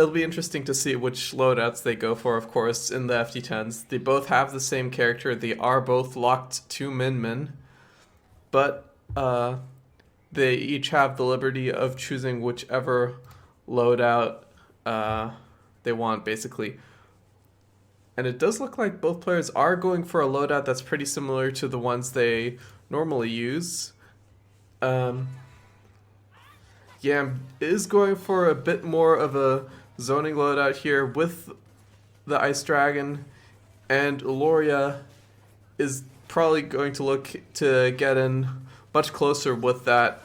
it'll be interesting to see which loadouts they go for, of course, in the FD10s. They both have the same character. They are both locked to Min, but they each have the liberty of choosing whichever loadout they want, basically. And it does look like both players are going for a loadout that's pretty similar to the ones they normally use. Yam is going for a bit more of a zoning loadout here with the Ice Dragon, and Iloria is probably going to look to get in much closer with that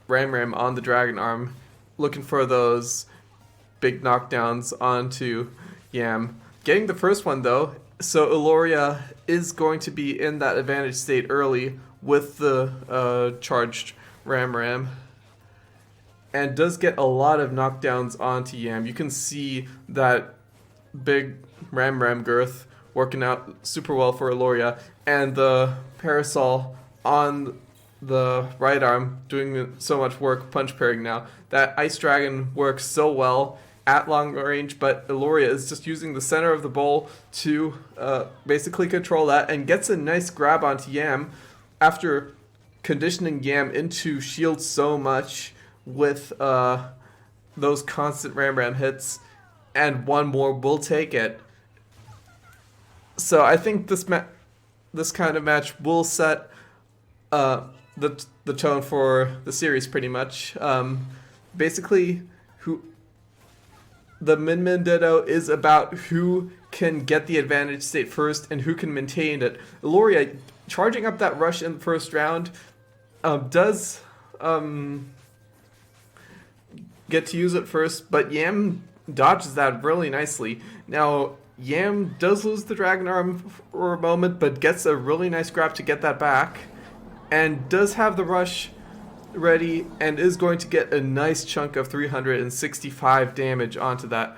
Ram on the Dragon Arm, looking for those big knockdowns onto Yam. Getting the first one though, so Iloria is going to be in that advantage state early with the charged Ram. And does get a lot of knockdowns onto Yam. You can see that big Ram girth working out super well for Iloria, and the parasol on the right arm doing so much work punch parrying now. That Ice Dragon works so well at long range, but Iloria is just using the center of the bowl to basically control that, and gets a nice grab onto Yam after conditioning Yam into shield so much with those constant Ram hits, and one more will take it. So I think this kind of match will set the tone for the series pretty much. Basically, the Min Ditto is about who can get the advantage state first and who can maintain it. Iloria charging up that rush in the first round does get to use it first, but Yam dodges that really nicely. Now, Yam does lose the Dragon Arm for a moment, but gets a really nice grab to get that back, and does have the rush ready, and is going to get a nice chunk of 365 damage onto that.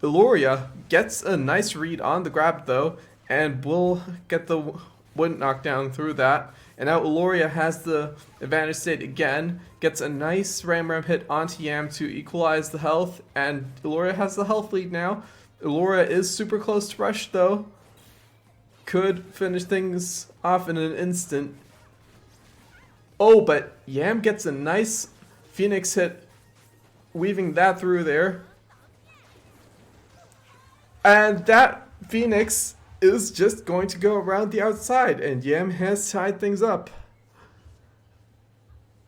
Iloria gets a nice read on the grab though, and will get the wind knockdown through that. And now Iloria has the advantage state again, gets a nice Ram hit onto Yam to equalize the health, and Iloria has the health lead now. Iloria is super close to rush though, could finish things off in an instant. Oh, but Yam gets a nice Phoenix hit, weaving that through there. And that Phoenix is just going to go around the outside, and Yam has tied things up.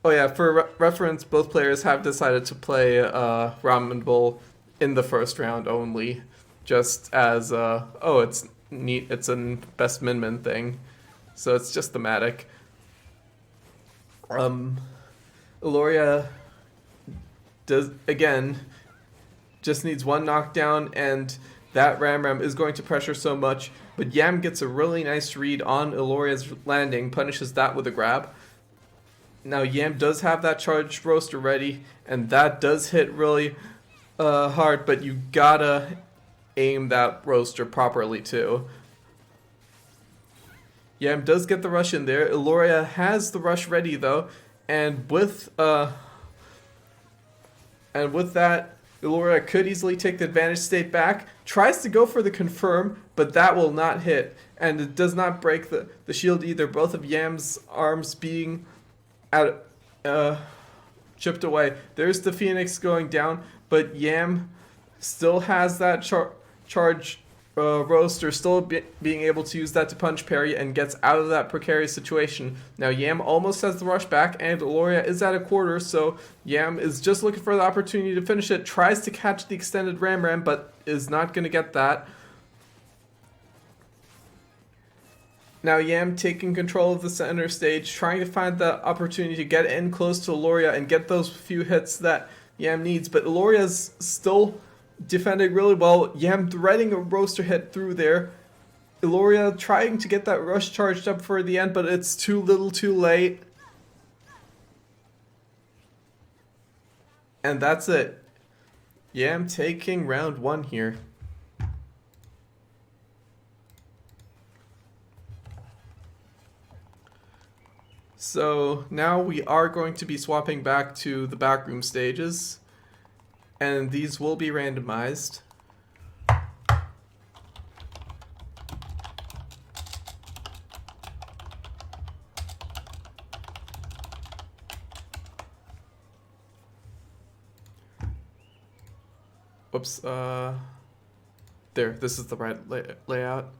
Oh yeah, for reference, both players have decided to play Ramen Bowl in the first round only, just as, oh, it's neat, it's a best min thing, so it's just thematic. Iloria does, again, just needs one knockdown, and that Ram is going to pressure so much, but Yam gets a really nice read on Iloria's landing, punishes that with a grab. Now Yam does have that charged roaster ready, and that does hit really hard, but you gotta aim that roaster properly too. Yam does get the rush in there. Iloria has the rush ready though, and with that, Iloria could easily take the advantage state back. Tries to go for the confirm, but that will not hit, and it does not break the shield either. Both of Yam's arms being chipped away. There's the Phoenix going down, but Yam still has that charge roaster, still being able to use that to punch parry, and gets out of that precarious situation. Now Yam almost has the rush back, and Iloria is at a quarter, so Yam is just looking for the opportunity to finish it. Tries to catch the extended Ram, but is not going to get that. Now Yam taking control of the center stage, trying to find the opportunity to get in close to Iloria and get those few hits that Yam needs, but Iloria's still defending really well. Yam threading a roaster hit through there. Iloria trying to get that rush charged up for the end, but it's too little too late. And that's it. Yam taking round one here. So now we are going to be swapping back to the backroom stages. and these will be randomized. Whoops, there, this is the right layout.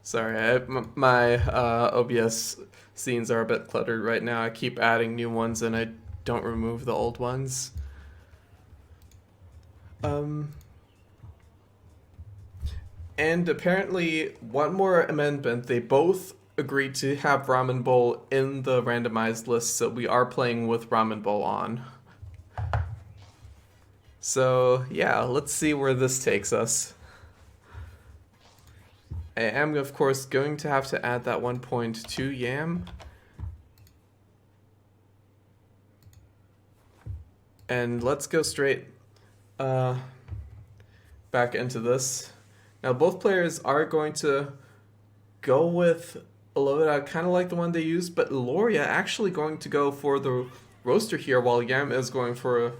Sorry, my OBS scenes are a bit cluttered right now. I keep adding new ones and I don't remove the old ones. And apparently, one more amendment, they both agreed to have Ramen Bowl in the randomized list, so we are playing with Ramen Bowl on. So, yeah, let's see where this takes us. I am, of course, going to have to add that 1 point to Yam. And let's go straight back into this. Now, both players are going to go with Iloria, kind of like the one they used, but Iloria actually going to go for the roaster here, while Yam is going for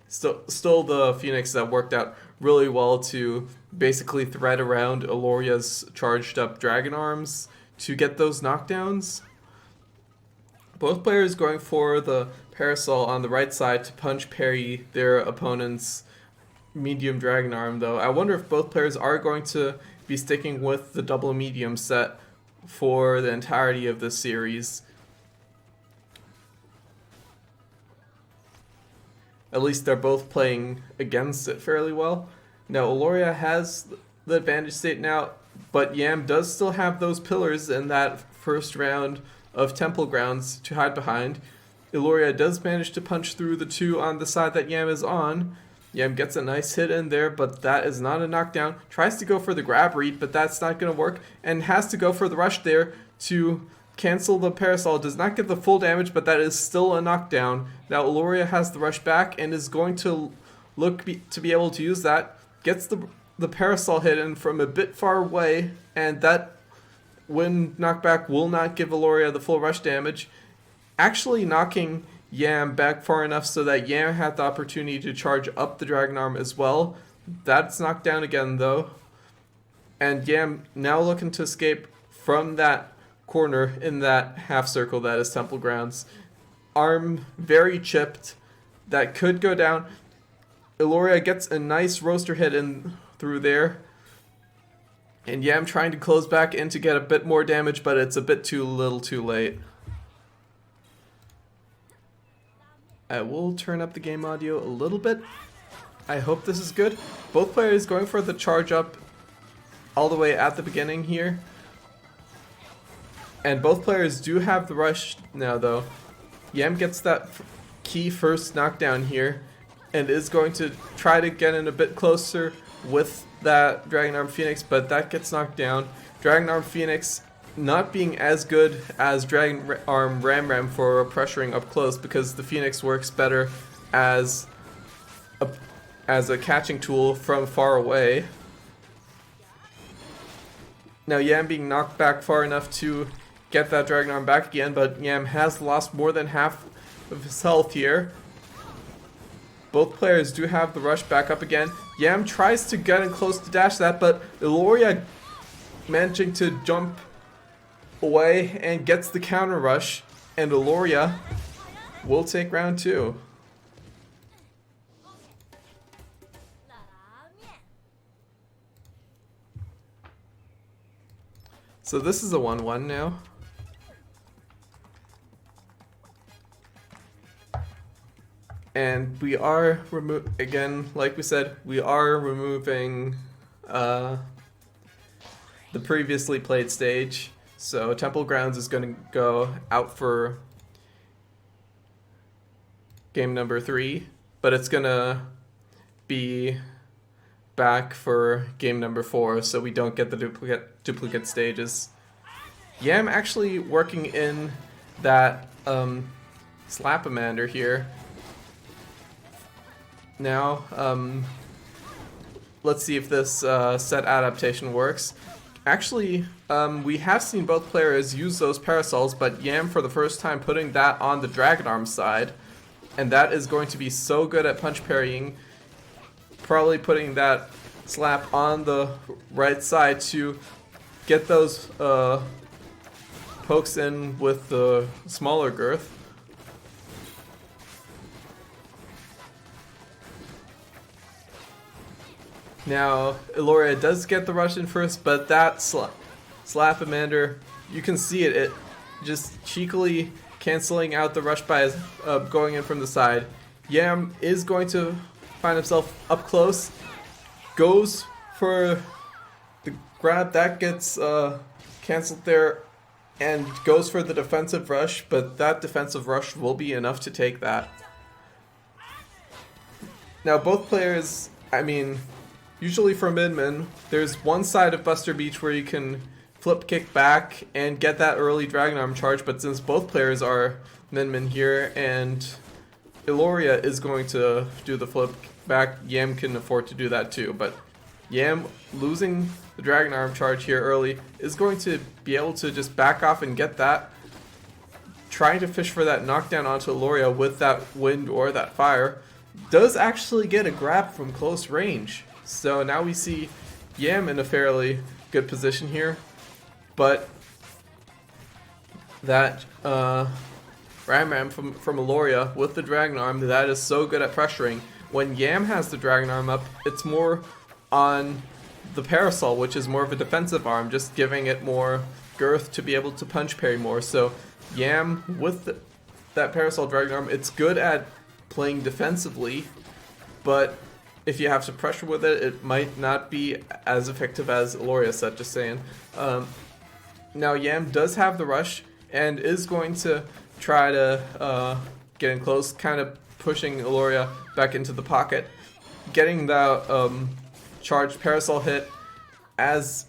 still the Phoenix that worked out really well to basically thread around Iloria's charged up dragon arms to get those knockdowns. Both players going for the parasol on the right side to punch parry their opponent's medium dragon arm, though. I wonder if both players are going to be sticking with the double medium set for the entirety of this series. At least they're both playing against it fairly well. Now, Iloria has the advantage state now, but Yam does still have those pillars in that first round of Temple Grounds to hide behind. Iloria does manage to punch through the two on the side that Yam is on. Yam gets a nice hit in there, but that is not a knockdown. Tries to go for the grab read, but that's not going to work, and has to go for the rush there to cancel the parasol. Does not get the full damage, but that is still a knockdown. Now Iloria has the rush back and is going to look to be able to use that. Gets the parasol hit in from a bit far away, and that wind knockback will not give Iloria the full rush damage. Actually knocking Yam back far enough so that Yam had the opportunity to charge up the dragon arm as well. That's knocked down again though. And Yam now looking to escape from that corner in that half circle that is Temple Grounds. Arm very chipped. That could go down. Iloria gets a nice roaster hit in through there. And Yam trying to close back in to get a bit more damage, but it's a bit too little too late. I will turn up the game audio a little bit. I hope this is good. Both players going for the charge up all the way at the beginning here. And both players do have the rush now though. Yam gets that key first knockdown here and is going to try to get in a bit closer with that Dragon Arm Phoenix, but that gets knocked down. Dragon Arm Phoenix not being as good as Dragon Arm Ram Ram for pressuring up close, because the Phoenix works better as a catching tool from far away. Now Yam being knocked back far enough to get that Dragon Arm back again, but Yam has lost more than half of his health here. Both players do have the rush back up again. Yam tries to get in close to dash that, but Iloria managing to jump away and gets the counter rush, and Iloria will take round 2. So this is a 1-1 now. And we are again, like we said, we are removing the previously played stage. So Temple Grounds is going to go out for game number 3, but it's going to be back for game number 4, so we don't get the duplicate stages. Yam actually working in that Slapamander here. Now, let's see if this set adaptation works. Actually, we have seen both players use those parasols, but Yam for the first time putting that on the Dragon Arm side. And that is going to be so good at punch parrying. Probably putting that slap on the right side to get those pokes in with the smaller girth. Now, Iloria does get the rush in first, but that slap Amander, you can see it just cheekily canceling out the rush by going in from the side. Yam is going to find himself up close, goes for the grab, that gets cancelled there, and goes for the defensive rush, but that defensive rush will be enough to take that. Now both players, I mean, usually for Min, there's one side of Buster Beach where you can flip kick back and get that early Dragon Arm charge, but since both players are Min here and Iloria is going to do the flip back, Yam can afford to do that too, but Yam losing the Dragon Arm charge here early is going to be able to just back off and get that, trying to fish for that knockdown onto Iloria with that wind or that fire, does actually get a grab from close range. So now we see Yam in a fairly good position here, but that Ram from Iloria with the Dragon Arm, that is so good at pressuring. When Yam has the Dragon Arm up, it's more on the Parasol, which is more of a defensive arm, just giving it more girth to be able to punch parry more. So Yam with that Parasol Dragon Arm, it's good at playing defensively, but if you have to pressure with it, it might not be as effective as Iloria said, just saying. Now Yam does have the rush and is going to try to get in close, kind of pushing Iloria back into the pocket, getting the charged Parasol hit as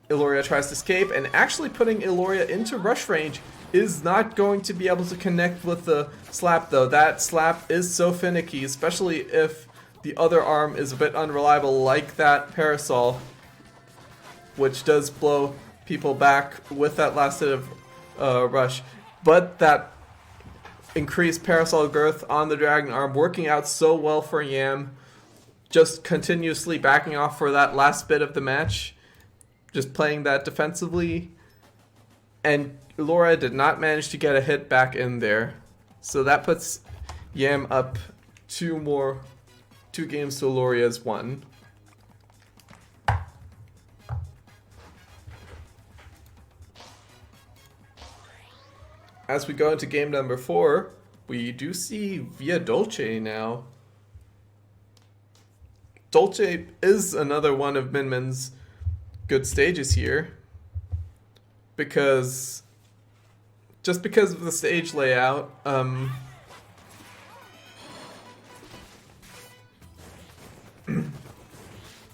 Iloria tries to escape, and actually putting Iloria into rush range is not going to be able to connect with the slap though. That slap is so finicky, especially if the other arm is a bit unreliable like that Parasol, which does blow people back with that last hit of rush. But that increased Parasol girth on the Dragon Arm working out so well for Yam, just continuously backing off for that last bit of the match, just playing that defensively, and Iloria did not manage to get a hit back in there. So that puts Yam up two games to Iloria's 1. As we go into game number 4, we do see Via Dolce now. Dolce is another one of Min's good stages here, because of the stage layout,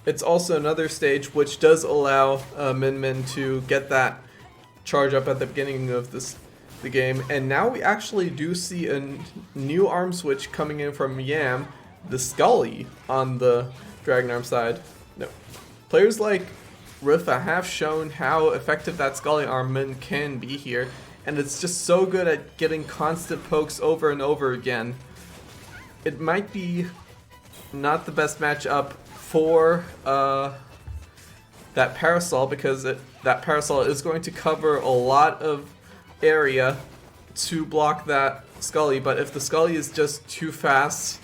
it's also another stage which does allow Min to get that charge up at the beginning of the game. And now we actually do see a new arm switch coming in from Yam, the Scully on the Dragon Arm side. No. Players like Rifa have shown how effective that Scully arm can be here, and it's just so good at getting constant pokes over and over again. It might be not the best matchup for that Parasol, because that Parasol is going to cover a lot of area to block that Scully, but if the Scully is just too fast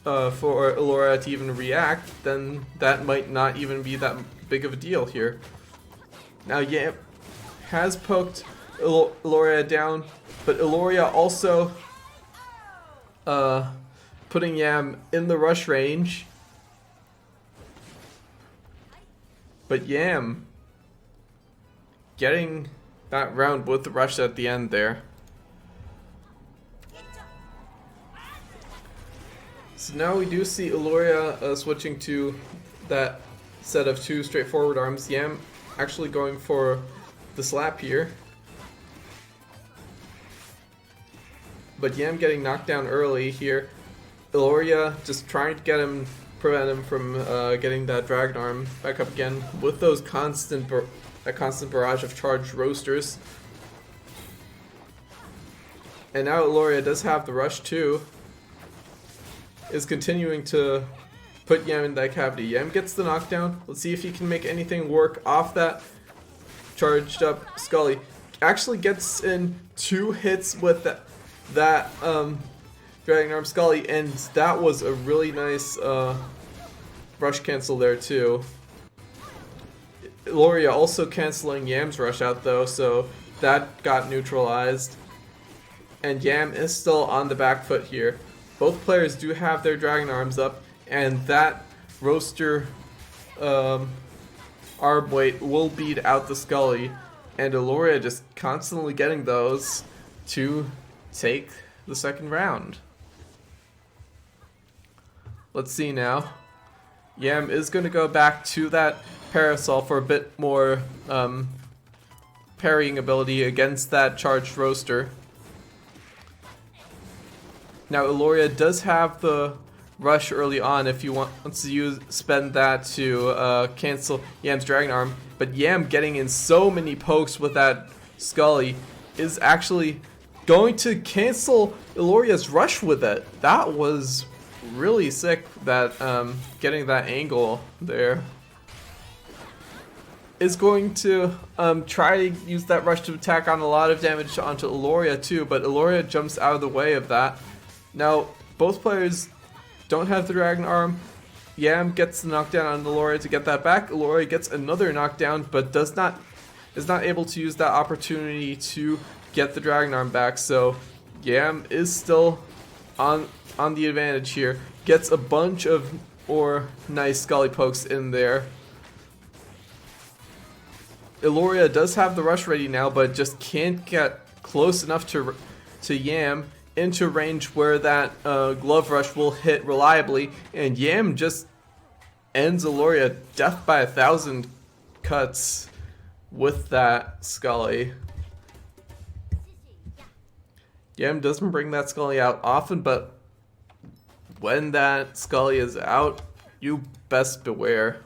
for Iloria to even react, then that might not even be that big of a deal here. Now Yam has poked Iloria down, but Iloria also putting Yam in the rush range. But Yam getting that round with the rush at the end there. So now we do see Iloria switching to that set of 2 straightforward arms. Yam actually going for the slap here. But Yam getting knocked down early here. Iloria just trying to get him prevent him from getting that Dragon Arm back up again with those constant barrage of charged roasters. And now Iloria does have the rush too. Is continuing to put Yam in that cavity. Yam gets the knockdown. Let's see if he can make anything work off that charged up Scully. Actually gets in 2 hits with that Dragon Arm Scully, and that was a really nice rush cancel there too. Iloria also canceling Yam's rush out though, so that got neutralized. And Yam is still on the back foot here. Both players do have their Dragon Arms up, and that roaster arm weight will beat out the Scully, and Iloria just constantly getting those to take the second round. Let's see now. Yam is going to go back to that Parasol for a bit more parrying ability against that charged roaster. Now Iloria does have the rush early on if you want to spend that to cancel Yam's Dragon Arm, but Yam getting in so many pokes with that Scully is actually going to cancel Iloria's rush with it. That was really sick, that getting that angle there. Is going to try to use that rush to attack on a lot of damage onto Iloria too, but Iloria jumps out of the way of that. Now, both players don't have the Dragon Arm. Yam gets the knockdown on Iloria to get that back. Iloria gets another knockdown, but is not able to use that opportunity to get the Dragon Arm back. So Yam is still on the advantage here. Gets a bunch of nice Scully pokes in there. Iloria does have the rush ready now, but just can't get close enough to Yam into range where that glove rush will hit reliably, and Yam just ends Iloria death by 1,000 cuts with that Scully. Yam doesn't bring that Scully out often, but when that Scully is out, you best beware.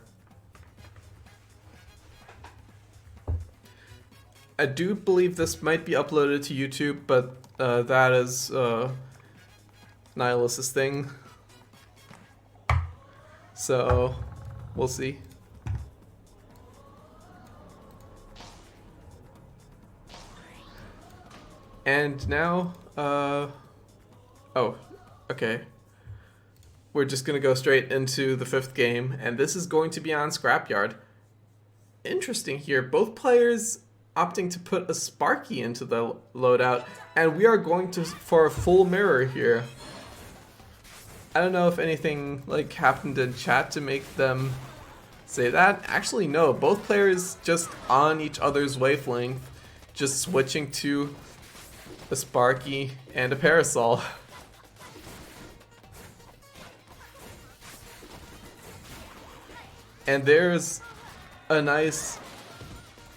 I do believe this might be uploaded to YouTube, but that is Nihilus' thing. So, we'll see. And now, oh, okay. We're just gonna go straight into the 5th game, and this is going to be on Scrapyard. Interesting here, both players opting to put a Sparky into the loadout, and we are going for a full mirror here. I don't know if anything like happened in chat to make them say that. Actually, no, both players just on each other's wavelength, just switching to a Sparky and a Parasol. And there's a nice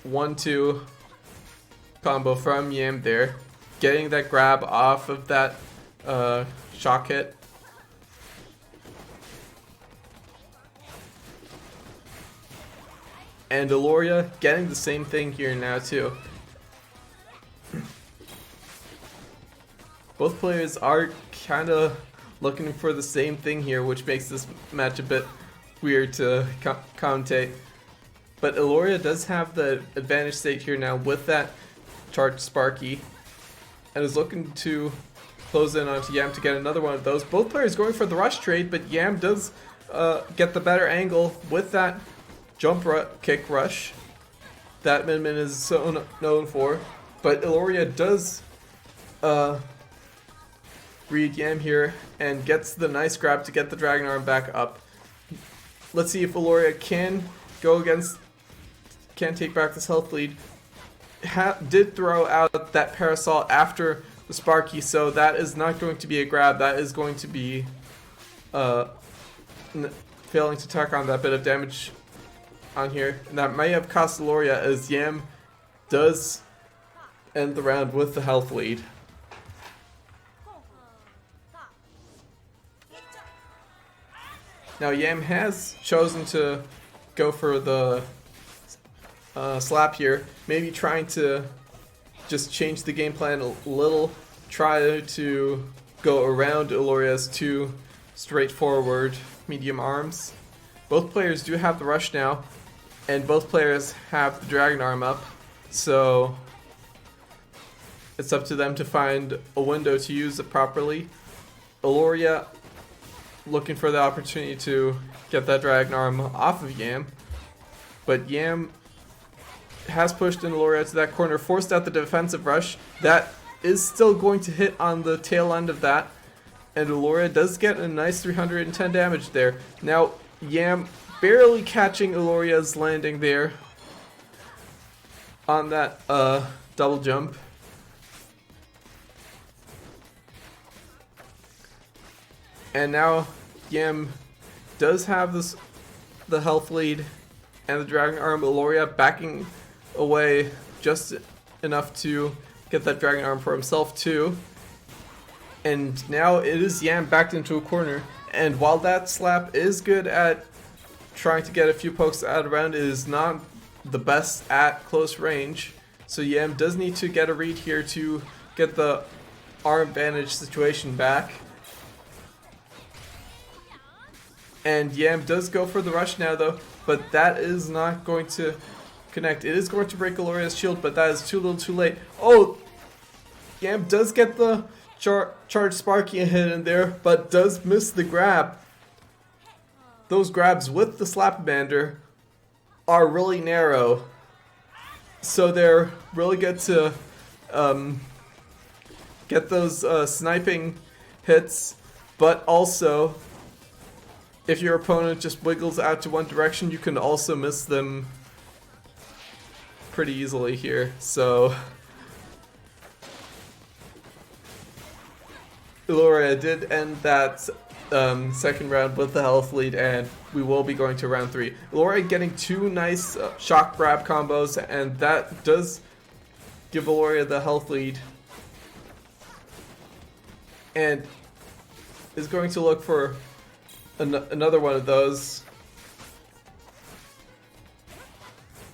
1-2 combo from Yam there, getting that grab off of that shock hit. And Iloria getting the same thing here now too. Both players are kind of looking for the same thing here, which makes this match a bit weird to commentate. But Iloria does have the advantage state here now with that charged Sparky, and is looking to close in onto Yam to get another one of those. Both players going for the rush trade, but Yam does get the better angle with that jump kick rush that Min Min is so known for. But Iloria does read Yam here and gets the nice grab to get the Dragon Arm back up. Let's see if Iloria can take back this health lead. Did throw out that Parasol after the Sparky, so that is not going to be a grab. That is going to be failing to tack on that bit of damage on here. And that may have cost Iloria, as Yam does end the round with the health lead. Now Yam has chosen to go for the slap here, maybe trying to just change the game plan a little, try to go around Iloria's two straightforward medium arms. Both players do have the rush now, and both players have the dragon arm up, so it's up to them to find a window to use it properly. Iloria looking for the opportunity to get that dragon arm off of Yam, but Yam has pushed in Iloria to that corner, forced out the defensive rush. That is still going to hit on the tail end of that, and Iloria does get a nice 310 damage there. Now Yam barely catching Iloria's landing there on that double jump. And now Yam does have the health lead and the dragon arm. Iloria backing away just enough to get that dragon arm for himself too. And now it is Yam backed into a corner. And while that slap is good at trying to get a few pokes out around, it is not the best at close range. So Yam does need to get a read here to get the arm advantage situation back. And Yam does go for the rush now though, but that is not going to connect. It is going to break Iloria's shield, but that is too little too late. Oh! Yam does get the charge Sparky hit in there, but does miss the grab. Those grabs with the Slap-a-Mander are really narrow, so they're really good to get those sniping hits, but also if your opponent just wiggles out to one direction, you can also miss them pretty easily here. So Iloria did end that second round with the health lead, and we will be going to round 3. Iloria getting two nice shock grab combos, and that does give Iloria the health lead, and is going to look for another one of those.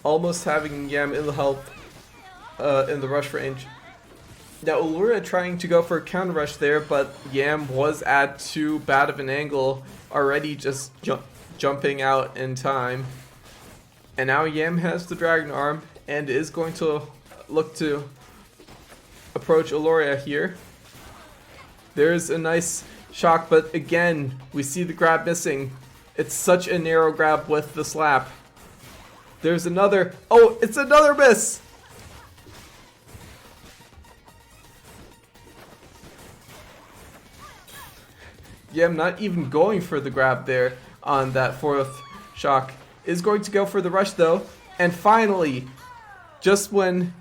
Almost having Yam in the health, in the rush range. Now Iloria trying to go for a counter rush there, but Yam was at too bad of an angle already, just jumping out in time. And now Yam has the dragon arm and is going to look to approach Iloria here. There's a nice shock, but again, we see the grab missing. It's such a narrow grab with the slap. There's another. Oh, it's another miss! Yeah, I'm not even going for the grab there on that fourth shock. Is going to go for the rush though. And finally, just when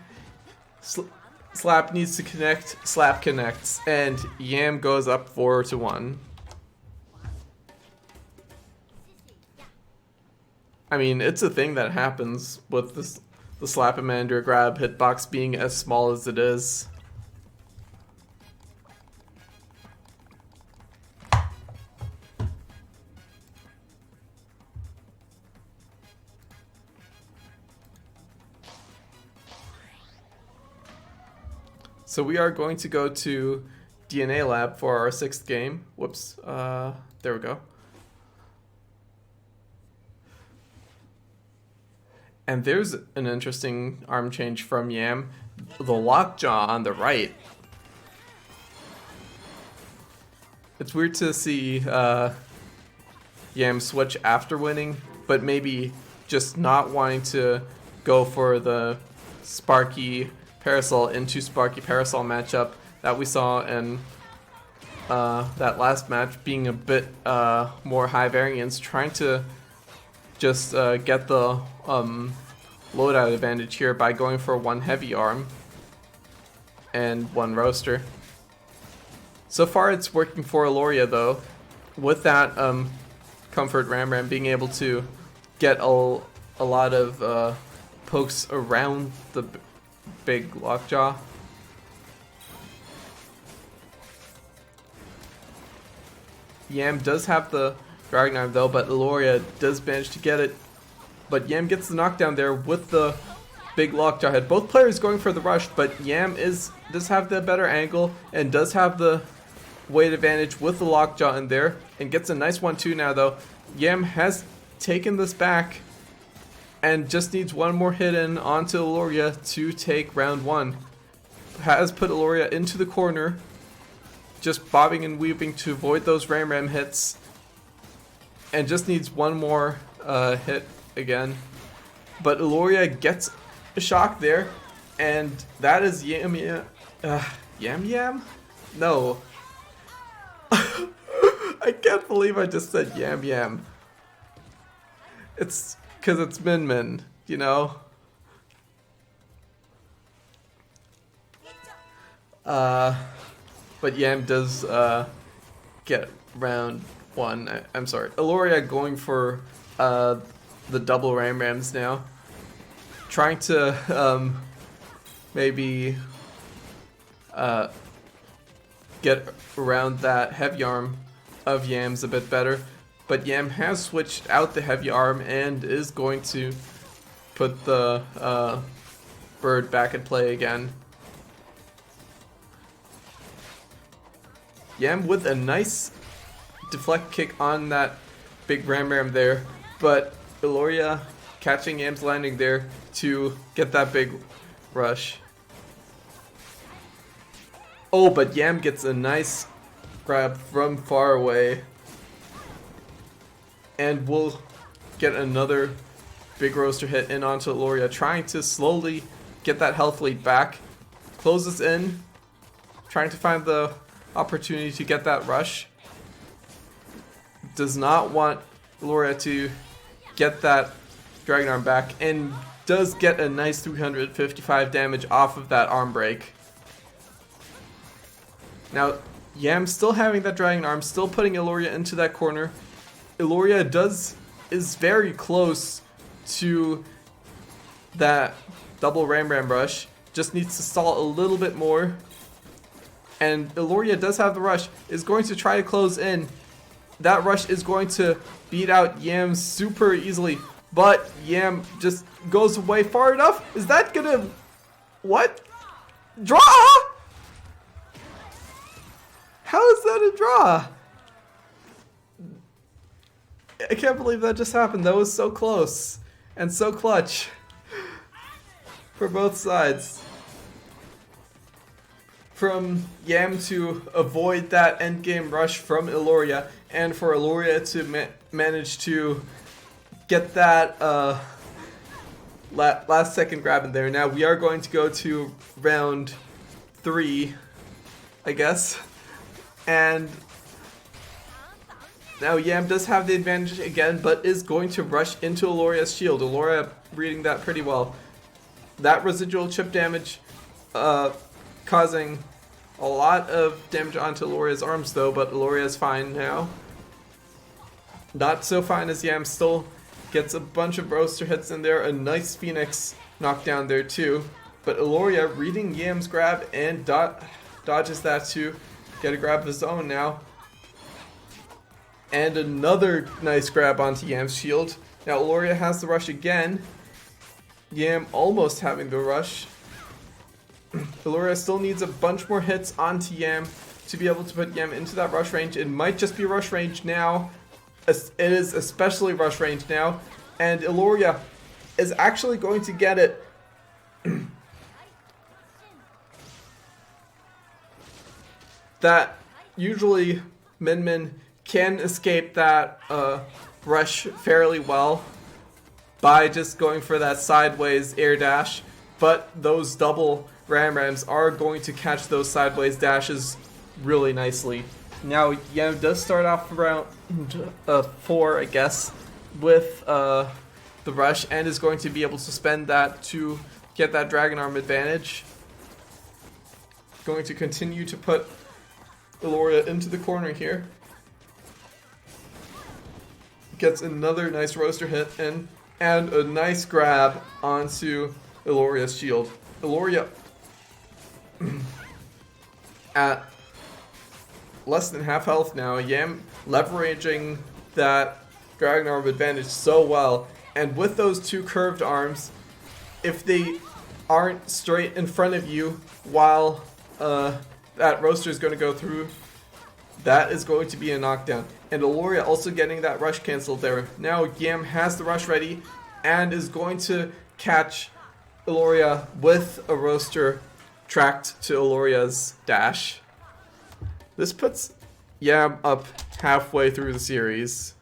Slap needs to connect, Slap connects, and Yam goes up 4-1. I mean, it's a thing that happens with the Slap-a-Mander grab hitbox being as small as it is. So we are going to go to DNA Lab for our 6th game. Whoops, there we go. And there's an interesting arm change from Yam. The lockjaw on the right. It's weird to see Yam switch after winning, but maybe just not wanting to go for the Sparky Parasol into Sparky Parasol matchup that we saw in that last match, being a bit more high variance, trying to just get the loadout advantage here by going for one heavy arm and one roaster. So far it's working for Iloria though, with that comfort Ram being able to get a lot of pokes around the big lockjaw. Yam does have the Dragon Arm though, but Iloria does manage to get it. But Yam gets the knockdown there with the big lockjaw hit. Both players going for the rush, but Yam does have the better angle and does have the weight advantage with the lockjaw in there and gets a nice 1-2 now though. Yam has taken this back and just needs one more hit in onto Iloria to take round 1. Has put Iloria into the corner, just bobbing and weaving to avoid those Ram hits, and just needs one more hit again. But Iloria gets a shock there, and that is Yam Yam? No. I can't believe I just said Yam Yam. It's because it's Min Min, you know? But Yam does get round 1. I'm sorry. Iloria going for the double Rams now. Trying to maybe get around that heavy arm of Yam's a bit better. But Yam has switched out the heavy arm and is going to put the bird back in play again. Yam with a nice deflect kick on that big Ram there, but Iloria catching Yam's landing there to get that big rush. Oh, but Yam gets a nice grab from far away. And we'll get another big roaster hit in onto Iloria, trying to slowly get that health lead back. Closes in, trying to find the opportunity to get that rush. Does not want Iloria to get that Dragon Arm back, and does get a nice 355 damage off of that arm break. Now, Yam still having that Dragon Arm, still putting Iloria into that corner. Iloria is very close to that double Ram rush. Just needs to stall a little bit more. And Iloria does have the rush, is going to try to close in. That rush is going to beat out Yam super easily, but Yam just goes away far enough. Is that gonna... what? Draw? How is that a draw? I can't believe that just happened. That was so close and so clutch for both sides. From Yam to avoid that endgame rush from Iloria, and for Iloria to manage to get that last second grab in there. Now we are going to go to round 3, I guess. And now Yam does have the advantage again, but is going to rush into Iloria's shield. Iloria reading that pretty well. That residual chip damage causing a lot of damage onto Iloria's arms though, but Iloria is fine now. Not so fine as Yam, still gets a bunch of roaster hits in there, a nice Phoenix knockdown there too. But Iloria reading Yam's grab and dodges that to get a grab of his own now. And another nice grab onto Yam's shield. Now Iloria has the rush again. Yam almost having the rush. Iloria still needs a bunch more hits onto Yam to be able to put Yam into that rush range. It might just be rush range now. It is especially rush range now. And Iloria is actually going to get it. That usually Min Min can escape that rush fairly well by just going for that sideways air dash, but those double Rams are going to catch those sideways dashes really nicely. Now Yam does start off around 4, I guess, with the rush, and is going to be able to spend that to get that Dragon Arm advantage. Going to continue to put Iloria into the corner here. Gets another nice roaster hit in, and a nice grab onto Iloria's shield. Iloria at less than half health now. Yam leveraging that Dragon Arm advantage so well. And with those two curved arms, if they aren't straight in front of you while that roaster is going to go through, that is going to be a knockdown. And Iloria also getting that rush canceled there. Now Yam has the rush ready and is going to catch Iloria with a roaster tracked to Iloria's dash. This puts Yam up halfway through the series.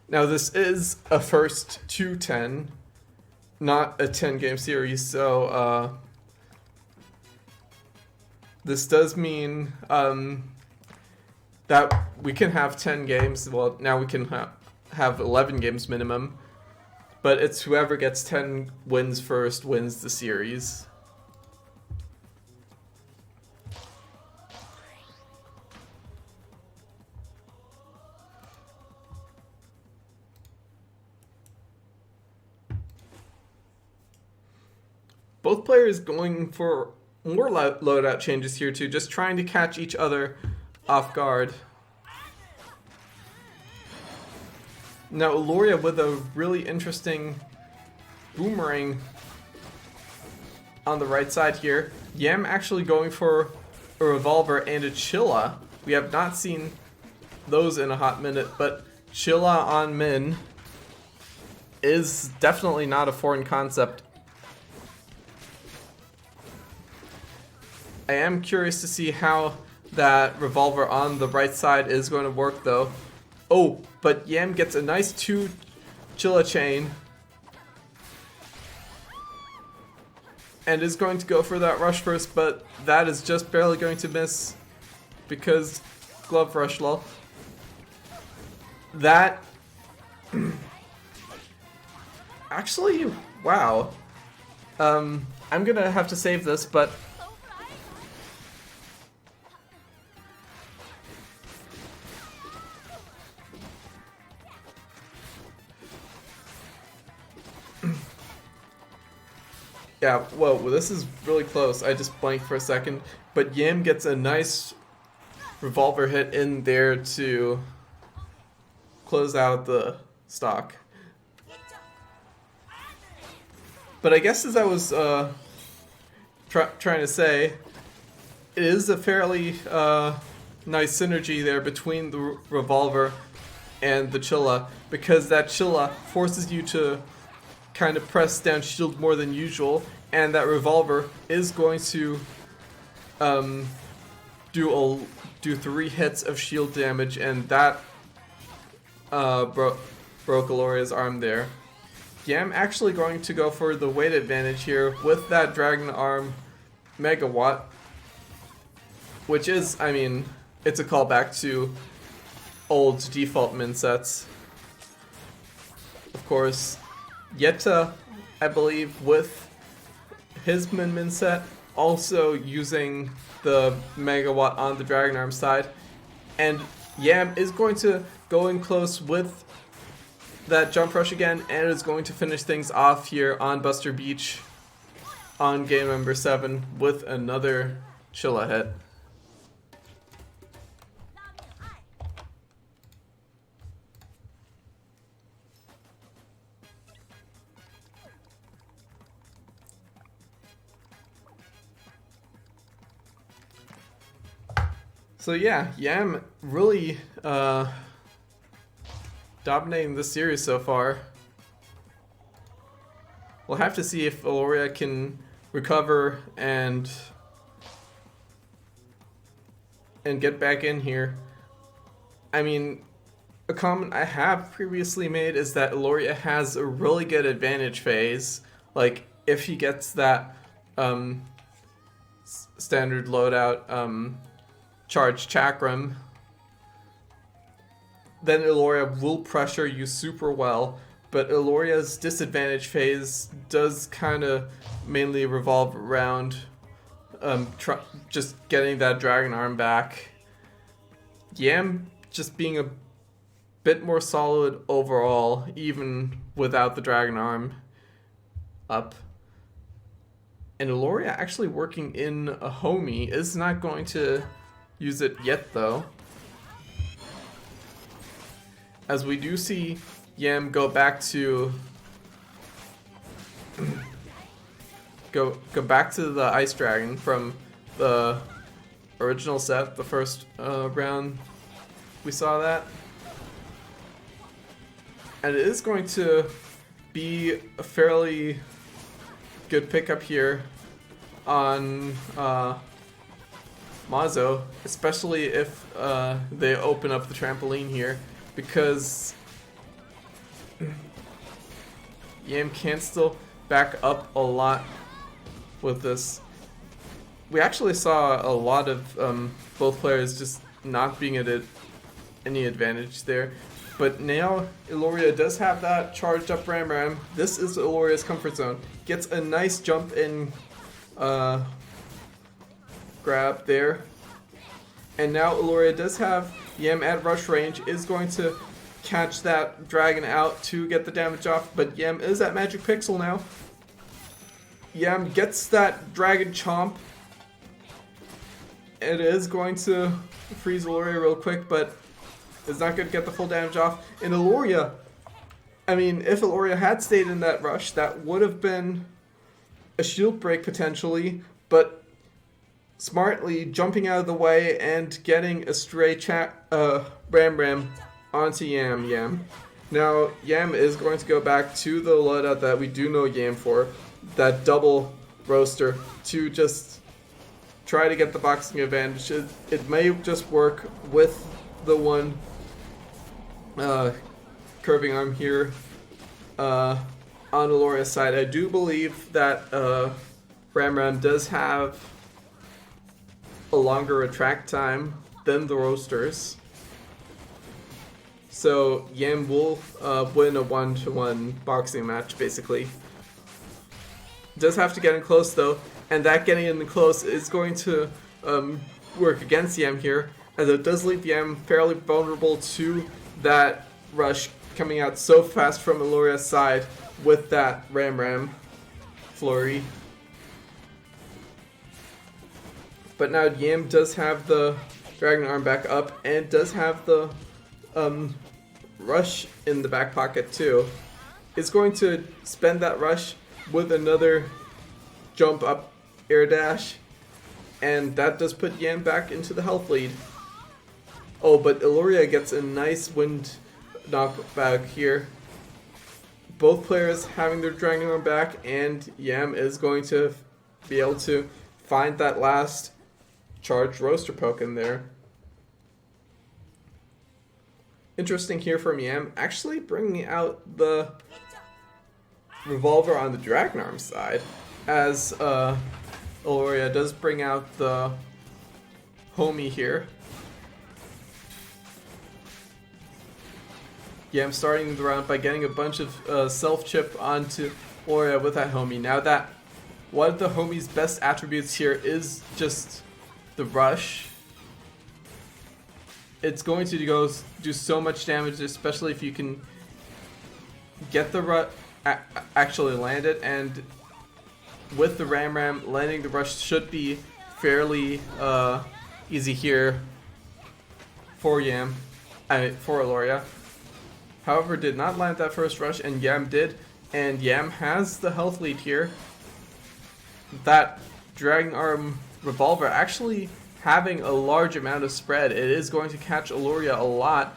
Now this is a first to 10, not a 10-game series, so this does mean that we can have 10 games. Well, now we can have 11 games minimum, but it's whoever gets 10 wins first wins the series. Both players going for more loadout changes here too, just trying to catch each other off guard. Now Iloria with a really interesting boomerang on the right side here. Yam actually going for a revolver and a Chilla. We have not seen those in a hot minute, but Chilla on Min is definitely not a foreign concept. I am curious to see how that revolver on the right side is going to work though. Oh, but Yam gets a nice 2 Chilla chain. And is going to go for that rush first, but that is just barely going to miss because glove rush lol. That actually, wow. I'm gonna have to save this, but yeah, whoa, this is really close. I just blanked for a second. But Yam gets a nice revolver hit in there to close out the stock. But I guess as I was trying to say, it is a fairly nice synergy there between the revolver and the Chilla, because that Chilla forces you to kind of press down shield more than usual, and that revolver is going to do 3 hits of shield damage, and that broke Iloria's arm there. Yam actually going to go for the weight advantage here with that Dragon Arm Megawatt, which is, I mean, it's a callback to old default min sets. Of course, Yetta, I believe, with his min set, also using the Megawatt on the Dragon Arm side. And Yam is going to go in close with that jump rush again, and is going to finish things off here on Buster Beach on game number 7 with another Chilla hit. So yeah, Yam really dominating this series so far. We'll have to see if Iloria can recover and get back in here. I mean, a comment I have previously made is that Iloria has a really good advantage phase. Like, if he gets that standard loadout charge chakram, then Iloria will pressure you super well, but Iloria's disadvantage phase does kind of mainly revolve around just getting that Dragon Arm back. Yam just being a bit more solid overall, even without the Dragon Arm up. And Iloria actually working in a homie is not going to use it yet though. as we do see Yam go back to go back to the Ice Dragon from the original set, the first round we saw that. And it is going to be a fairly good pickup here on Mazo, especially if they open up the trampoline here, because Yam can still back up a lot with this. We actually saw a lot of both players just not being at any advantage there. But now Iloria does have that charged up Ram Ram. This is Iloria's comfort zone. Gets a nice jump in grab there. And now Iloria does have Yam at rush range, is going to catch that dragon out to get the damage off, but Yam is at magic pixel now. Yam gets that dragon chomp. It is going to freeze Iloria real quick, but it's not going to get the full damage off. And Iloria, I mean, if Iloria had stayed in that rush, that would have been a shield break potentially, but smartly jumping out of the way and getting a stray Ram Ram onto Yam. Now, Yam is going to go back to the loadout that we do know Yam for, that double roaster, to just try to get the boxing advantage. It may just work with the one curving arm here on Iloria's side. I do believe that Ram Ram does have a longer attract time than the roasters, so Yam will win a 1-to-1 boxing match basically. Does have to get in close though, and that getting in close is going to work against Yam here, as it does leave Yam fairly vulnerable to that rush coming out so fast from Iloria's side with that Ram Ram flurry. But now Yam does have the Dragon Arm back up and does have the rush in the back pocket too. It's going to spend that rush with another jump up air dash, and that does put Yam back into the health lead. Oh, but Iloria gets a nice wind knockback here. Both players having their Dragon Arm back, and Yam is going to be able to find that last charged roaster poke in there. Interesting here from Yam, actually bringing out the revolver on the Dragon Arm side, as Iloria does bring out the homie here. Yam starting the round by getting a bunch of self-chip onto Iloria with that homie. Now that one of the homie's best attributes here is just the rush. It's going to do so much damage, especially if you can get the rush, actually land it, and with the Ram Ram, landing the rush should be fairly easy here for Yam, for Iloria. However, did not land that first rush, and Yam did, and Yam has the health lead here. That Dragon Arm revolver actually having a large amount of spread. It is going to catch Iloria a lot,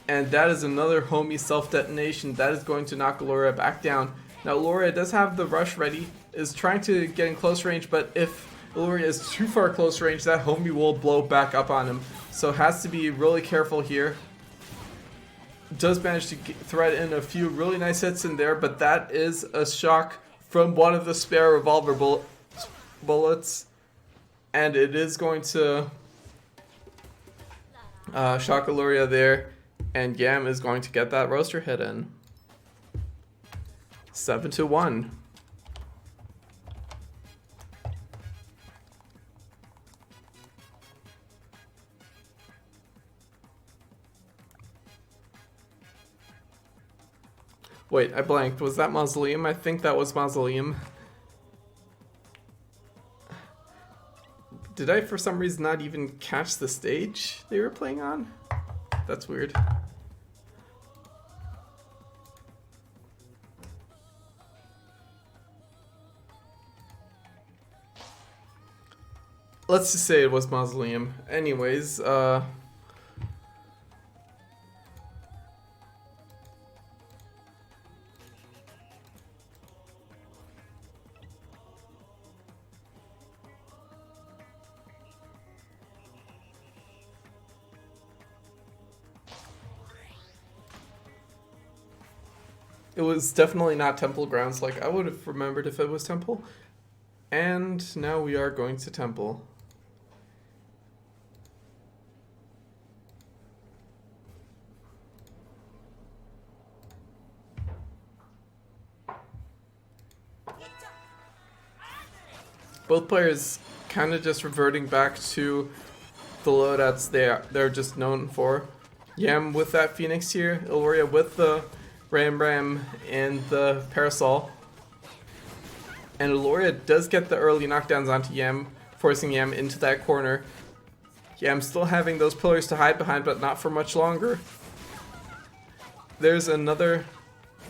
and that is another homie self-detonation that is going to knock Iloria back down. Now Iloria does have the rush ready, is trying to get in close range, but if Iloria is too far close range, that homie will blow back up on him, so has to be really careful here. Does manage to thread in a few really nice hits in there, but that is a shock from one of the spare revolver bullets, and it is going to shock Iloria there, and Yam is going to get that roaster hit in. 7-1. Wait, I blanked. Was that Mausoleum? I think that was Mausoleum. Did I, for some reason, not even catch the stage they were playing on? That's weird. let's just say it was Mausoleum. Anyways, it was definitely not Temple Grounds, like I would have remembered if it was Temple. And now we are going to Temple. Both players kind of just reverting back to the loadouts they're just known for. Yam with that Phoenix here, Iloria with the Ram Ram and the Parasol. And Iloria does get the early knockdowns onto Yam, forcing Yam into that corner. Yam still having those pillars to hide behind, but not for much longer. There's another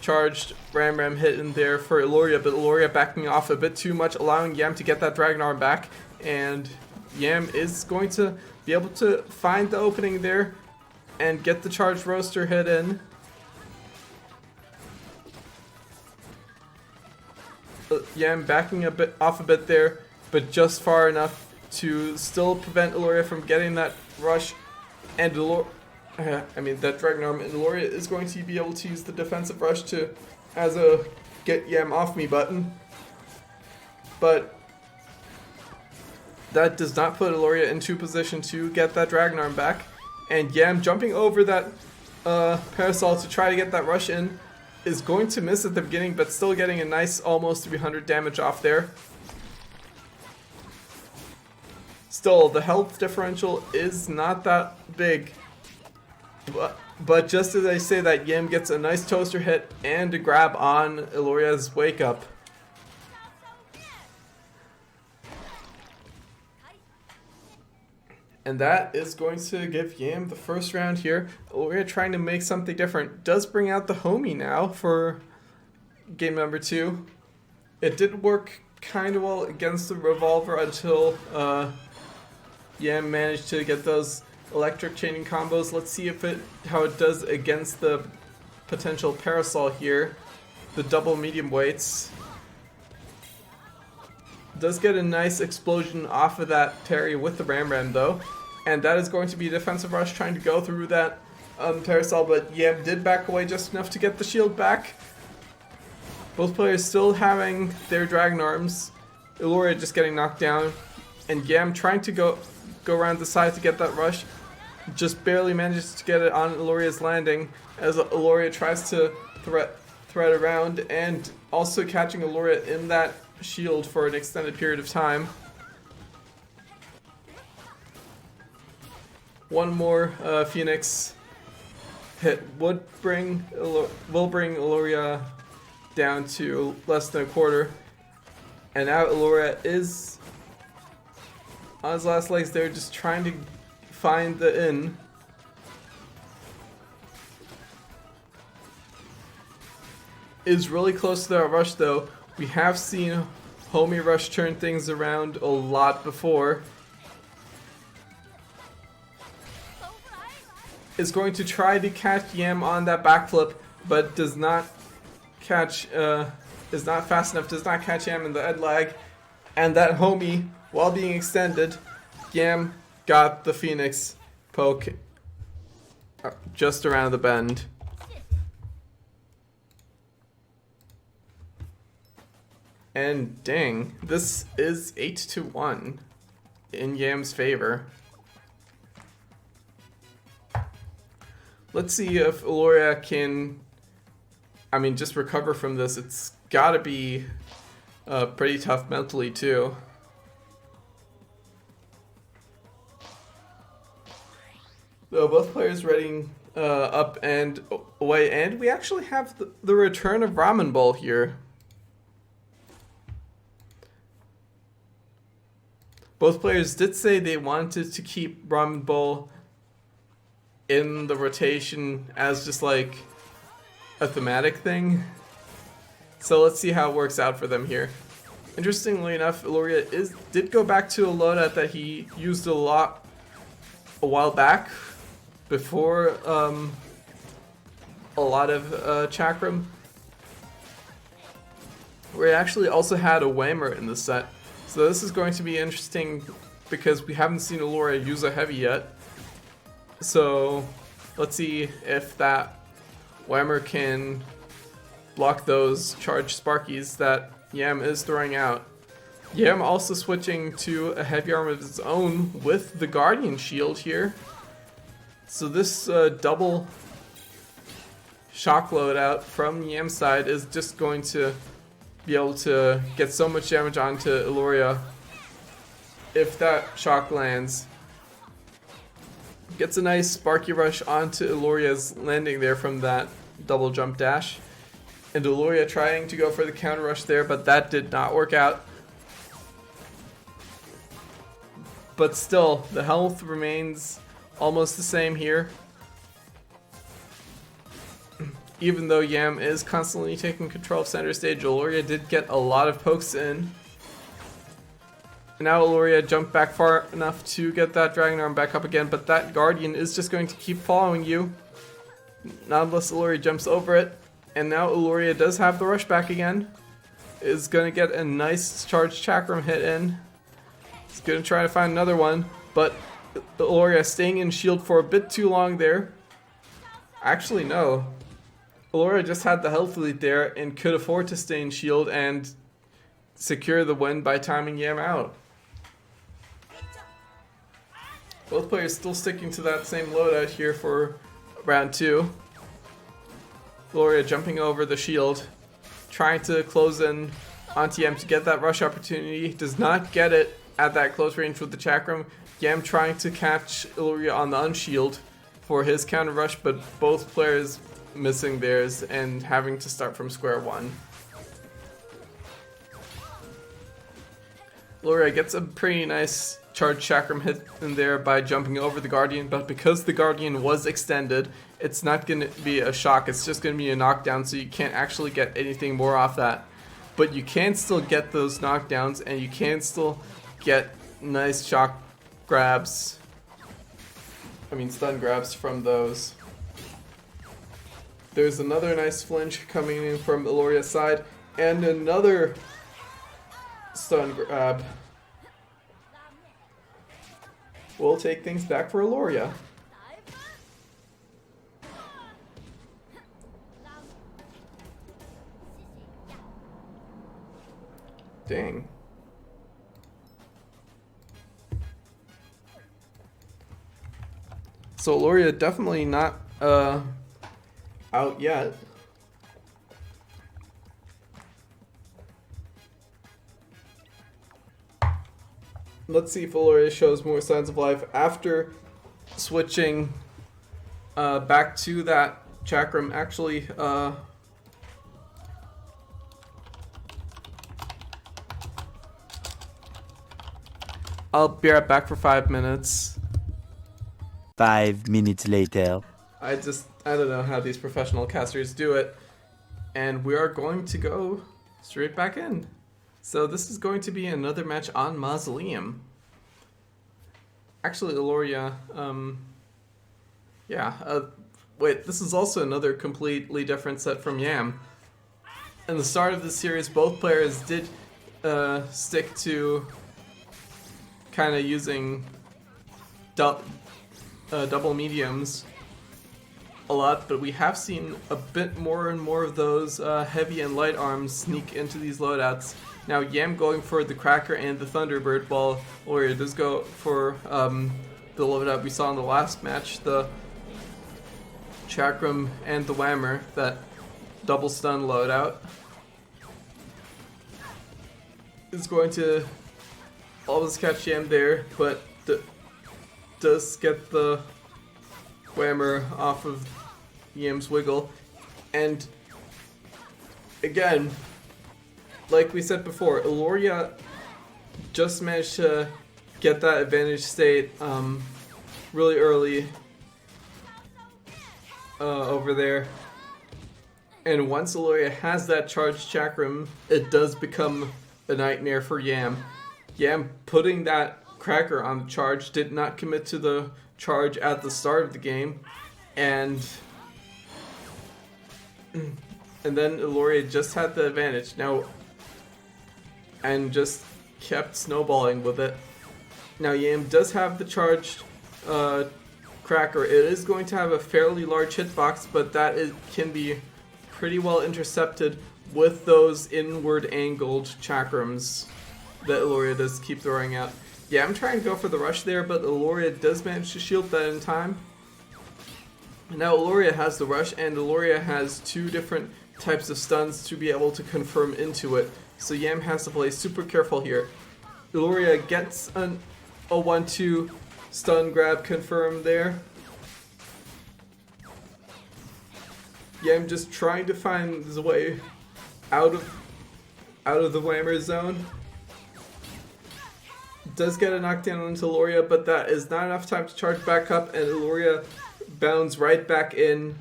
charged Ram Ram hit in there for Iloria, but Iloria backing off a bit too much, allowing Yam to get that Dragon Arm back. And Yam is going to be able to find the opening there and get the charged Roaster hit in. Yam backing off a bit there, but just far enough to still prevent Iloria from getting that rush. And that Dragon Arm, and Iloria is going to be able to use the defensive rush as a get Yam off me button. But that does not put Iloria into position to get that Dragon Arm back. And Yam jumping over that Parasol to try to get that rush in is going to miss at the beginning, but still getting a nice almost 300 damage off there. Still, the health differential is not that big. But just as I say that, Yam gets a nice toaster hit and a grab on Iloria's wake up. And that is going to give Yam the first round here. Iloria trying to make something different. Does bring out the homie now for game number 2. It did work kind of well against the revolver until Yam managed to get those electric chaining combos. Let's see how it does against the potential Parasol here. The double medium weights. Does get a nice explosion off of that parry with the Ram Ram though. And that is going to be a defensive rush trying to go through that Parasol, but Yam did back away just enough to get the shield back. Both players still having their Dragon Arms. Iloria just getting knocked down. And Yam trying to go around the side to get that rush. Just barely manages to get it on Iloria's landing as Iloria tries to thread around, and also catching Iloria in that shield for an extended period of time. One more Phoenix hit will bring Iloria down to less than a quarter. And now Iloria is on his last legs there, just trying to find the in. Is really close to that rush though. We have seen Homie Rush turn things around a lot before. Is going to try to catch Yam on that backflip, but does not catch, is not fast enough, does not catch Yam in the head lag. And that Homie, while being extended, Yam got the Phoenix poke just around the bend. And dang, this is 8-1 in Yam's favor. Let's see if Iloria can, just recover from this. It's gotta be pretty tough mentally too. So both players readying up and away, and we actually have the return of Ramen Bowl here. Both players did say they wanted to keep Ramen Bowl in the rotation as just like a thematic thing. So let's see how it works out for them here. Interestingly enough, Iloria did go back to a loadout that he used a lot a while back, before a lot of Chakram, where he actually also had a Whammer in the set. So this is going to be interesting because we haven't seen Iloria use a heavy yet. So let's see if that Whammer can block those charged Sparkies that Yam is throwing out. Yam also switching to a heavy arm of his own with the Guardian Shield here. So this double shock loadout from Yam's side is just going to be able to get so much damage onto Iloria if that shock lands. Gets a nice Sparky Rush onto Iloria's landing there from that double jump dash. And Iloria trying to go for the counter rush there, but that did not work out. But still, the health remains almost the same here. Even though Yam is constantly taking control of center stage, Iloria did get a lot of pokes in. Now Iloria jumped back far enough to get that Dragon Arm back up again, but that Guardian is just going to keep following you. Not unless Iloria jumps over it. And now Iloria does have the rush back again. Is going to get a nice charged Chakram hit in. He's going to try to find another one, but Iloria staying in shield for a bit too long there. Actually, no. Iloria just had the health lead there and could afford to stay in shield and secure the win by timing Yam out. Both players still sticking to that same loadout here for round 2. Iloria jumping over the shield, trying to close in onto Yam to get that rush opportunity. Does not get it at that close range with the Chakram. Yam trying to catch Iloria on the unshield for his counter rush, but both players missing theirs and having to start from square one. Iloria gets a pretty nice charged Chakram hit in there by jumping over the Guardian, but because the Guardian was extended, it's not going to be a shock, it's just going to be a knockdown, so you can't actually get anything more off that. But you can still get those knockdowns, and you can still get nice shock grabs, stun grabs from those. There's another nice flinch coming in from Iloria's side, and another stun grab. We'll take things back for Iloria. Dang. So Iloria definitely not out yet. Let's see if Iloria shows more signs of life after switching back to that Chakram. Actually, I'll be right back for 5 minutes. 5 minutes later. I don't know how these professional casters do it. And we are going to go straight back in. So this is going to be another match on Mausoleum. Actually, Iloria, wait, this is also another completely different set from Yam. In the start of the series, both players did stick to kind of using double mediums a lot, but we have seen a bit more and more of those heavy and light arms sneak into these loadouts. Now Yam going for the Cracker and the Thunderbird, while Iloria does go for the loadout we saw in the last match, the Chakram and the Whammer, that double stun loadout. Is going to always catch Yam there, but does get the Whammer off of Yam's wiggle. And again, like we said before, Iloria just managed to get that advantage state really early over there. And once Iloria has that charged Chakram, it does become a nightmare for Yam. Yam putting that cracker on the charge, did not commit to the charge at the start of the game, and then Iloria just had the advantage now and just kept snowballing with it. Now Yam does have the charged cracker. It is going to have a fairly large hitbox, but can be pretty well intercepted with those inward angled chakrams that Iloria does keep throwing out. Yeah, I'm trying to go for the rush there, but Iloria does manage to shield that in time. Now Iloria has the rush, and Iloria has two different types of stuns to be able to confirm into it. So Yam has to play super careful here. Iloria gets a 1-2 stun grab confirmed there. Yam just trying to find his way out of the whammer zone. Does get a knockdown into Iloria, but that is not enough time to charge back up, and Iloria bounds right back in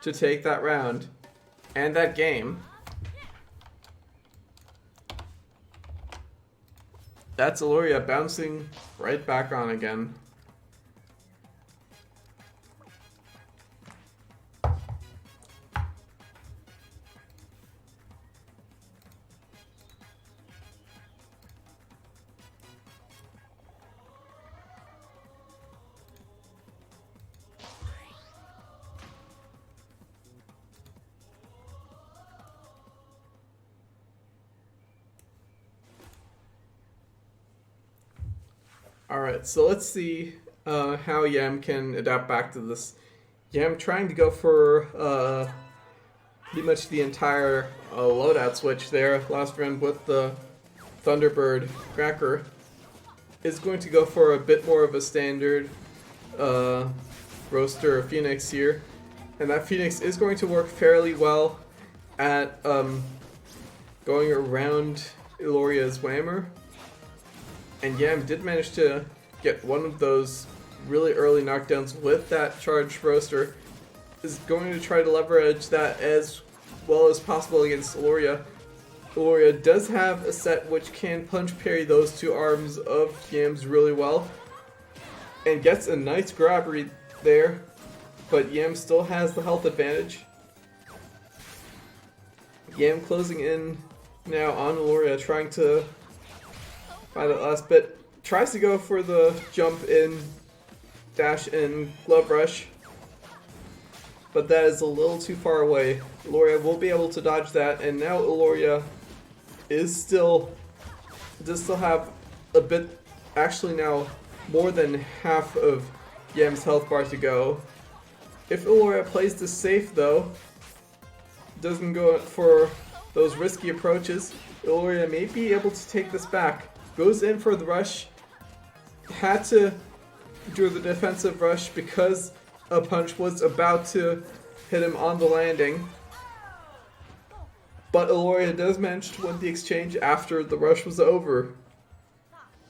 to take that round and that game. That's Iloria bouncing right back on again. Alright, so let's see how Yam can adapt back to this. Yam trying to go for pretty much the entire loadout switch there last round with the Thunderbird cracker. Is going to go for a bit more of a standard roaster Phoenix here. And that Phoenix is going to work fairly well at going around Iloria's whammer. And Yam did manage to get one of those really early knockdowns with that charged roaster. Is going to try to leverage that as well as possible against Iloria. Iloria does have a set which can punch parry those two arms of Yam's really well. And gets a nice grabbery there. But Yam still has the health advantage. Yam closing in now on Iloria, trying to find that last bit. Tries to go for the jump in, dash in, glove rush. But that is a little too far away. Iloria will be able to dodge that, and now Iloria does still have a bit, actually now more than half of Yam's health bar to go. If Iloria plays this safe though, doesn't go for those risky approaches, Iloria may be able to take this back. Goes in for the rush, had to do the defensive rush because a punch was about to hit him on the landing. But Iloria does manage to win the exchange after the rush was over.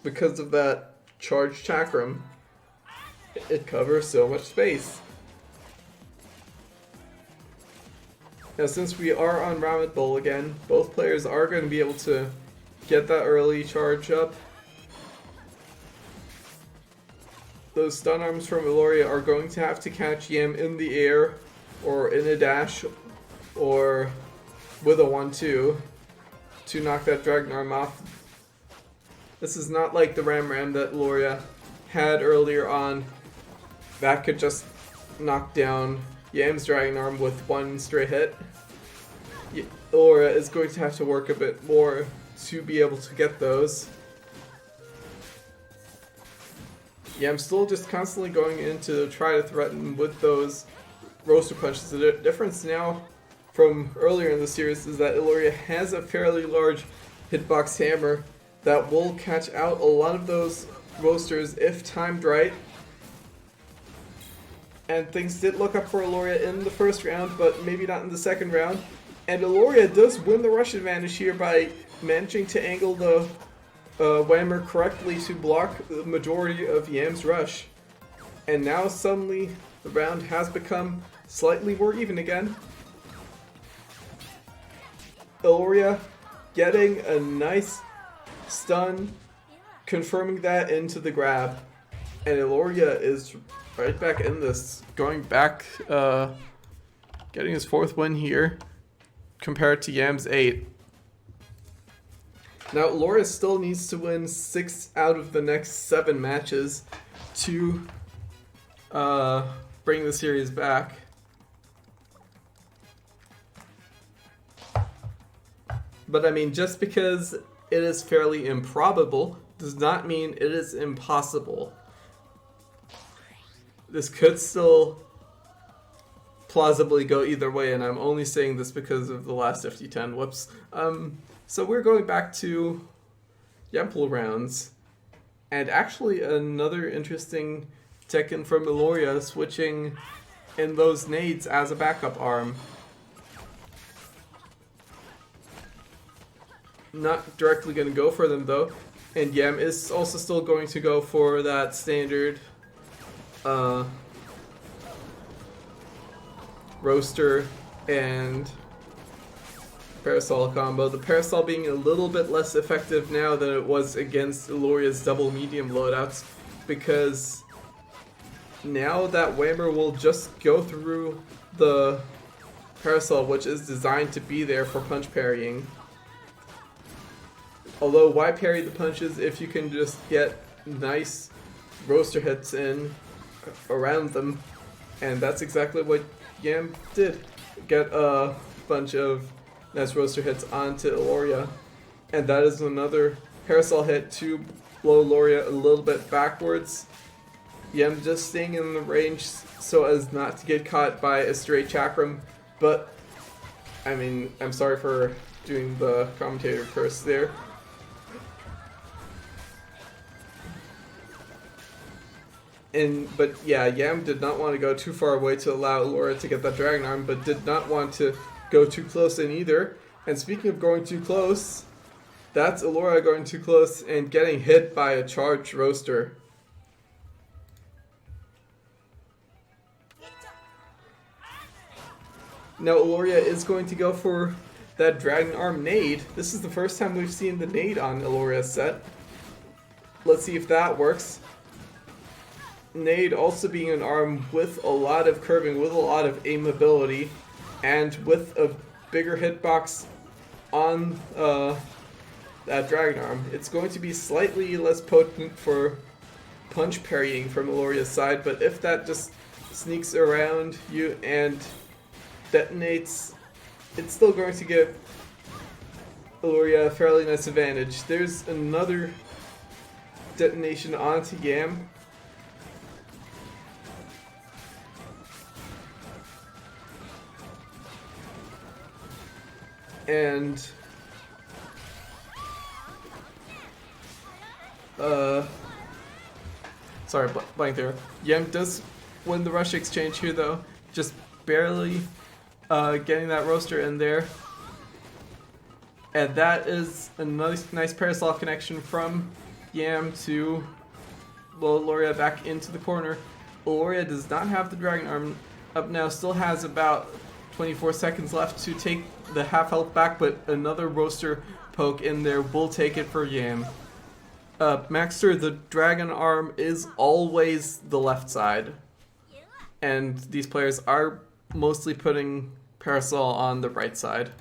Because of that charged chakram, it covers so much space. Now since we are on Ramen Bowl again, both players are going to be able to get that early charge up. Those stun arms from Iloria are going to have to catch Yam in the air, or in a dash, or with a 1-2 to knock that Dragon Arm off. This is not like the Ram that Iloria had earlier on. That could just knock down Yam's Dragon Arm with one straight hit. Iloria is going to have to work a bit more to be able to get those. Yeah, I'm still just constantly going in to try to threaten with those roaster punches. The difference now from earlier in the series is that Iloria has a fairly large hitbox hammer that will catch out a lot of those roasters if timed right. And things did look up for Iloria in the first round, but maybe not in the second round. And Iloria does win the rush advantage here by managing to angle the whammer correctly to block the majority of Yam's rush. And now suddenly the round has become slightly more even again. Iloria getting a nice stun, confirming that into the grab. And Iloria is right back in this, going back, getting his 4th win here, compared to Yam's 8. Now, Iloria still needs to win 6 out of the next 7 matches to bring the series back. But I mean, just because it is fairly improbable does not mean it is impossible. This could still plausibly go either way, and I'm only saying this because of the last FT10. Whoops. So we're going back to Yample rounds. And actually another interesting tech-in from Iloria, switching in those nades as a backup arm. Not directly going to go for them though. And Yam is also still going to go for that standard roaster and parasol combo. The parasol being a little bit less effective now than it was against Iloria's double medium loadouts, because now that Whammer will just go through the parasol, which is designed to be there for punch parrying. Although, why parry the punches if you can just get nice roaster hits in around them? And that's exactly what Yam did. Get a bunch of nice roaster hits onto Iloria. And that is another parasol hit to blow Iloria a little bit backwards. Yam just staying in the range so as not to get caught by a straight chakram. But, I mean, I'm sorry for doing the commentator curse there. But yeah, Yam did not want to go too far away to allow Iloria to get that Dragon Arm, but did not want to go too close in either. And speaking of going too close, that's Iloria going too close and getting hit by a charged roaster. Now Iloria is going to go for that Dragon Arm nade. This is the first time we've seen the nade on Iloria's set. Let's see if that works. Nade also being an arm with a lot of curving, with a lot of aim ability, and with a bigger hitbox on that Dragon Arm. It's going to be slightly less potent for punch parrying from Iloria's side, but if that just sneaks around you and detonates, it's still going to give Iloria a fairly nice advantage. There's another detonation onto Yam. And sorry, blank there. Yam does win the rush exchange here though, just barely getting that roaster in there. And that is a nice parasol connection from Yam to blow Iloria back into the corner. Iloria does not have the Dragon Arm up now, still has about 24 seconds left to take the half health back, but another roaster poke in there will take it for Yam. Maxter, the Dragon Arm is always the left side, and these players are mostly putting Parasol on the right side.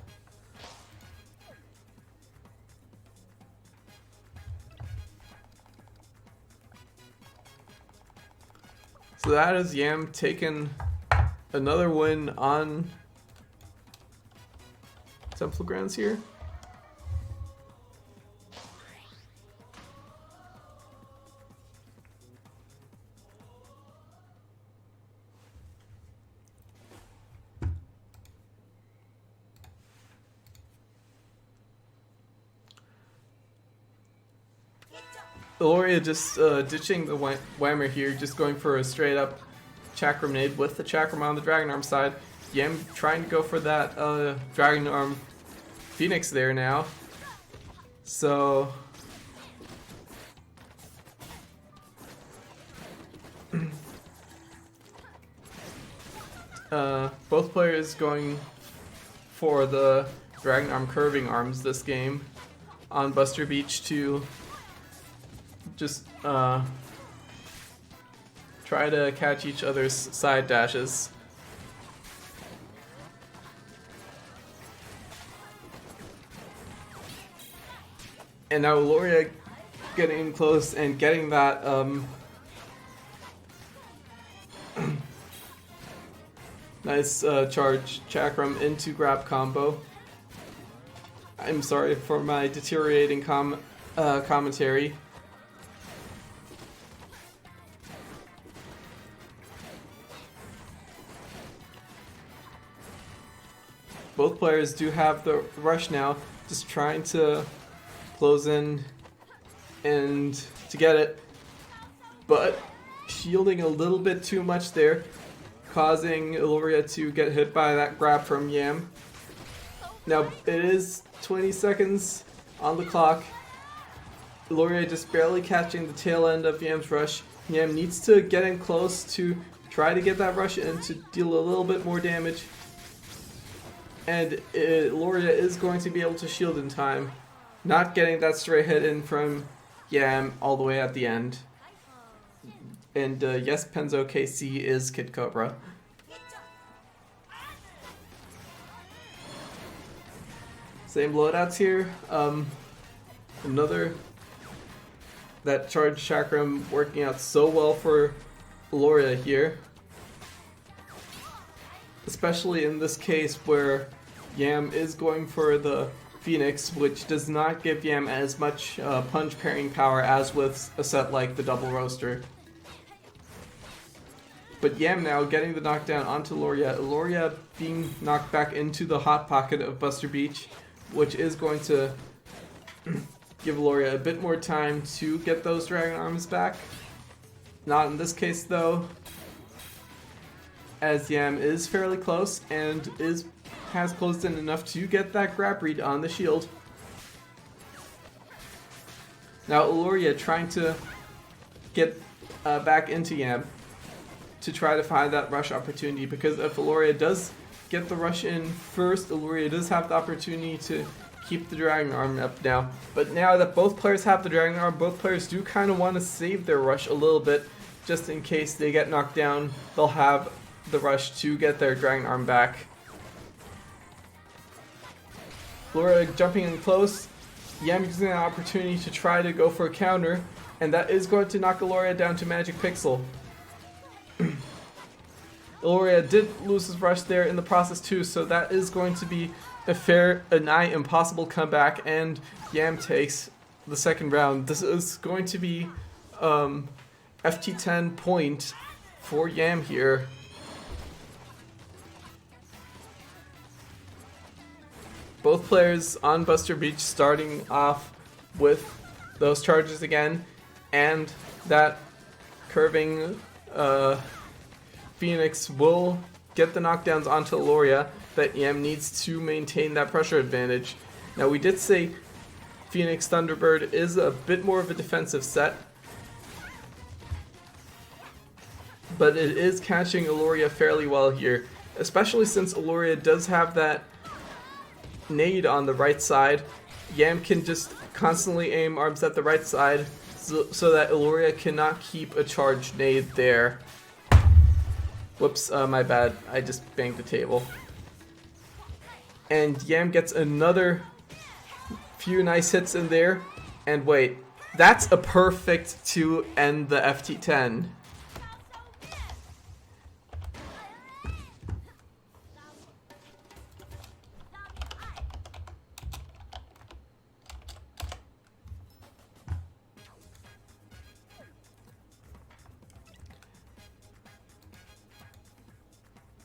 So that is Yam taking another win on Temple Grounds here. Iloria just ditching the Whammer here, just going for a straight up Chakram nade with the Chakram on the Dragon Arm side. Yam trying to go for that Dragon Arm Phoenix there now. So both players going for the Dragon Arm curving arms this game on Buster Beach to just try to catch each other's side dashes. And now Iloria getting close and getting that nice charge chakram into grab combo. I'm sorry for my deteriorating commentary. Both players do have the rush now, just trying to close in and to get it, but shielding a little bit too much there, causing Iloria to get hit by that grab from Yam. Now it is 20 seconds on the clock. Iloria just barely catching the tail end of Yam's rush. Yam needs to get in close to try to get that rush in to deal a little bit more damage. And Iloria is going to be able to shield in time. Not getting that straight hit in from Yam all the way at the end. And yes, Penzo KC is Kid Cobra. Same loadouts here. Another, that charge chakram working out so well for Iloria here. Especially in this case where Yam is going for the Phoenix, which does not give Yam as much punch parrying power as with a set like the Double Roaster. But Yam now getting the knockdown onto Iloria. Iloria being knocked back into the hot pocket of Buster Beach, which is going to give Iloria a bit more time to get those Dragon Arms back. Not in this case though, as Yam is fairly close and has closed in enough to get that grab read on the shield. Now Iloria trying to get back into Yam to try to find that rush opportunity, because if Iloria does get the rush in first, Iloria does have the opportunity to keep the Dragon Arm up now. But now that both players have the Dragon Arm, both players do kind of want to save their rush a little bit, just in case they get knocked down. They'll have the rush to get their Dragon Arm back. Iloria jumping in close, Yam using an opportunity to try to go for a counter, and that is going to knock Iloria down to Magic Pixel. Iloria did lose his rush there in the process too, so that is going to be a nigh impossible comeback, and Yam takes the second round. This is going to be FT10 point for Yam here. Both players on Buster Beach starting off with those charges again, and that curving Phoenix will get the knockdowns onto Iloria, that Yam needs to maintain that pressure advantage. Now we did say Phoenix Thunderbird is a bit more of a defensive set, but it is catching Iloria fairly well here, especially since Iloria does have that nade on the right side. Yam can just constantly aim arms at the right side so that Iloria cannot keep a charged nade there. Whoops, my bad. I just banged the table. And Yam gets another few nice hits in there. And wait, that's a perfect to end the FT10.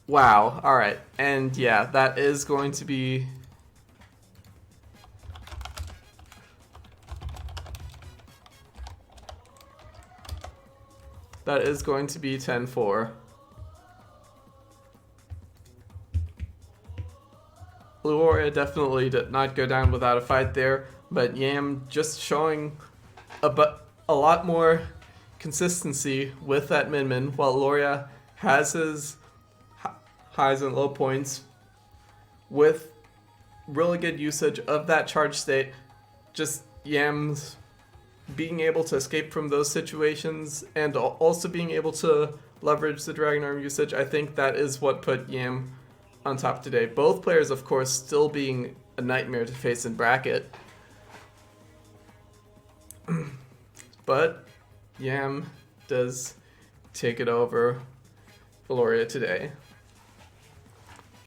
Wow, alright, and yeah, that is going to be... That is going to be 10-4. Iloria definitely did not go down without a fight there, but Yam just showing a lot more consistency with that Min-Min, while Iloria has his highs and low points with really good usage of that charge state. Just Yam's being able to escape from those situations and also being able to leverage the Dragon Arm usage. I think that is what put Yam on top today. Both players, of course, still being a nightmare to face in bracket. But Yam does take it over Iloria today.